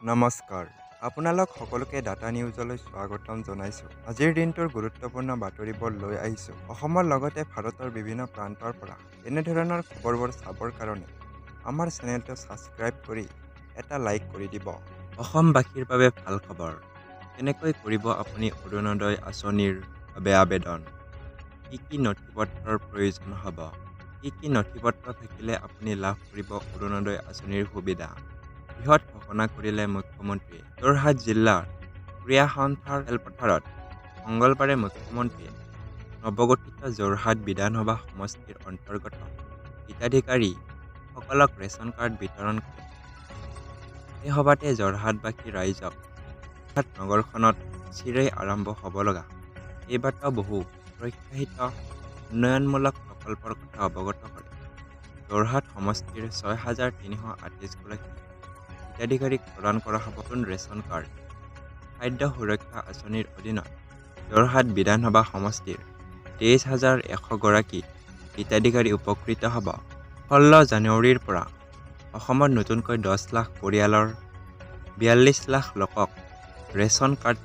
নমস্কাৰ, আপোনালোক সকলোকে ডাটা নিউজলৈ স্বাগতম জনাইছোঁ। আজিৰ দিনটোৰ গুৰুত্বপূৰ্ণ বাতৰিবোৰ লৈ আহিছোঁ। অসমৰ লগতে ভাৰতৰ বিভিন্ন প্ৰান্তৰ পৰা এনেধৰণৰ খবৰবোৰ চাবৰ কাৰণে আমাৰ চেনেলটো ছাবস্ক্ৰাইব কৰি এটা লাইক কৰি দিব। অসমবাসীৰ বাবে ভাল খবৰ। কেনেকৈ কৰিব আপুনি অৰুণোদয় আঁচনিৰ বাবে আবেদন? কি কি নথিপত্ৰৰ প্ৰয়োজন হ'ব? কি কি নথিপত্ৰ থাকিলে আপুনি লাভ কৰিব অৰুণোদয় আঁচনিৰ সুবিধা? বৃহৎ ঘোষণা কৰিলে মুখ্যমন্ত্ৰীয়ে। যোৰহাট জিলাৰ ক্ৰীড়া সন্থাৰ খেলপথাৰত মঙলবাৰে মুখ্যমন্ত্ৰীয়ে নৱগঠিত যোৰহাট বিধানসভা সমষ্টিৰ অন্তৰ্গত হিতাধিকাৰীসকলক ৰেচন কাৰ্ড বিতৰণ কৰে। এই সভাতে যোৰহাটবাসী ৰাইজক যোৰহাট নগৰখনত চিৰেই আৰম্ভ হ'ব লগা কেইবাটাও বহু প্ৰত্যাশিত উন্নয়নমূলক প্ৰকল্পৰ কথা অৱগত কৰে। যোৰহাট সমষ্টিৰ 6,328 গৰাকী হিতাধিকাৰীক প্ৰদান কৰা হ'ব নতুন ৰেচন কাৰ্ড। খাদ্য সুৰক্ষা আঁচনিৰ অধীনত যোৰহাট বিধানসভা সমষ্টিৰ 23,100 গৰাকী হিতাধিকাৰী উপকৃত হ'ব। 16 জানুৱাৰীৰ পৰা অসমত নতুনকৈ 10 লাখ পৰিয়ালৰ 42 লাখ লোকক ৰেচন কাৰ্ড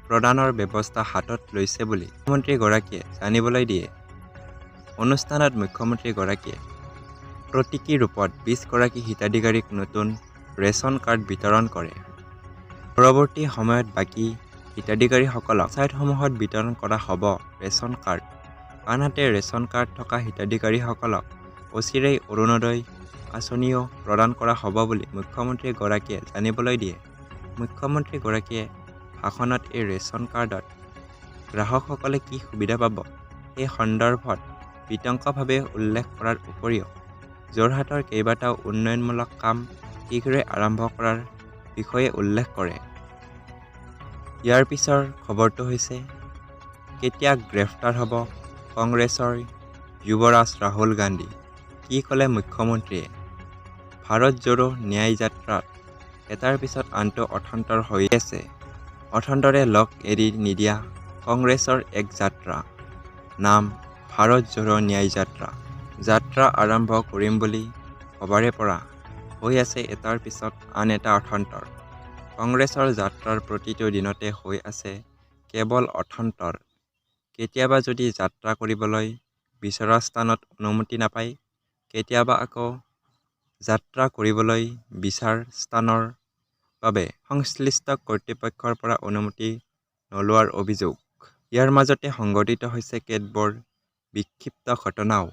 প্ৰদানৰ ব্যৱস্থা হাতত লৈছে বুলি মুখ্যমন্ত্ৰীগৰাকীয়ে জানিবলৈ দিয়ে। অনুষ্ঠানত মুখ্যমন্ত্ৰীগৰাকীয়ে প্ৰতীকী ৰূপত 20 গৰাকী হিতাধিকাৰীক নতুন ৰেচন কাৰ্ড বিতৰণ কৰে। পৰৱৰ্তী সময়ত বাকী হিতাধিকাৰীসকলক পঞ্চায়তসমূহত বিতৰণ কৰা হ'ব ৰেচন কাৰ্ড। আনহাতে ৰেচন কাৰ্ড থকা হিতাধিকাৰীসকলক অচিৰেই অৰুণোদয় আঁচনিও প্ৰদান কৰা হ'ব বুলি মুখ্যমন্ত্ৰীগৰাকীয়ে জানিবলৈ দিয়ে। মুখ্যমন্ত্ৰীগৰাকীয়ে ভাষণত এই ৰেচন কাৰ্ডত গ্ৰাহকসকলে কি সুবিধা পাব সেই সন্দৰ্ভত বিতংভাৱে উল্লেখ কৰাৰ উপৰিও যোৰহাটৰ কেইবাটাও উন্নয়নমূলক কাম শীঘ্ৰে আৰম্ভ কৰাৰ বিষয়ে উল্লেখ কৰে। ইয়াৰ পিছৰ খবৰটো হৈছে, কেতিয়া গ্ৰেপ্তাৰ হ'ব কংগ্ৰেছৰ যুৱৰাজ ৰাহুল গান্ধী? কি ক'লে মুখ্যমন্ত্ৰীয়ে? ভাৰত জোড়ো ন্যায় যাত্ৰাত এটাৰ পিছত আনটো অথান্তৰ হৈ আছে। অথান্তৰে লগ এৰি নিদিয়া কংগ্ৰেছৰ এক যাত্ৰা। নাম ভাৰত জোড়ো ন্যায় যাত্ৰা। যাত্ৰা আৰম্ভ কৰিম বুলি ভবাৰে পৰা হৈ আছে এটাৰ পিছত আন এটা অথান্তৰ। কংগ্ৰেছৰ যাত্ৰাৰ প্ৰতিটো দিনতে হৈ আছে কেৱল অথান্তৰ। কেতিয়াবা যদি যাত্ৰা কৰিবলৈ বিচৰা স্থানত অনুমতি নাপায়, কেতিয়াবা আকৌ যাত্ৰা কৰিবলৈ বিচৰা স্থানৰ বাবে সংশ্লিষ্ট কৰ্তৃপক্ষৰ পৰা অনুমতি নোলোৱাৰ অভিযোগ। ইয়াৰ মাজতে সংঘটিত হৈছে কেতবোৰ বিক্ষিপ্ত ঘটনাও।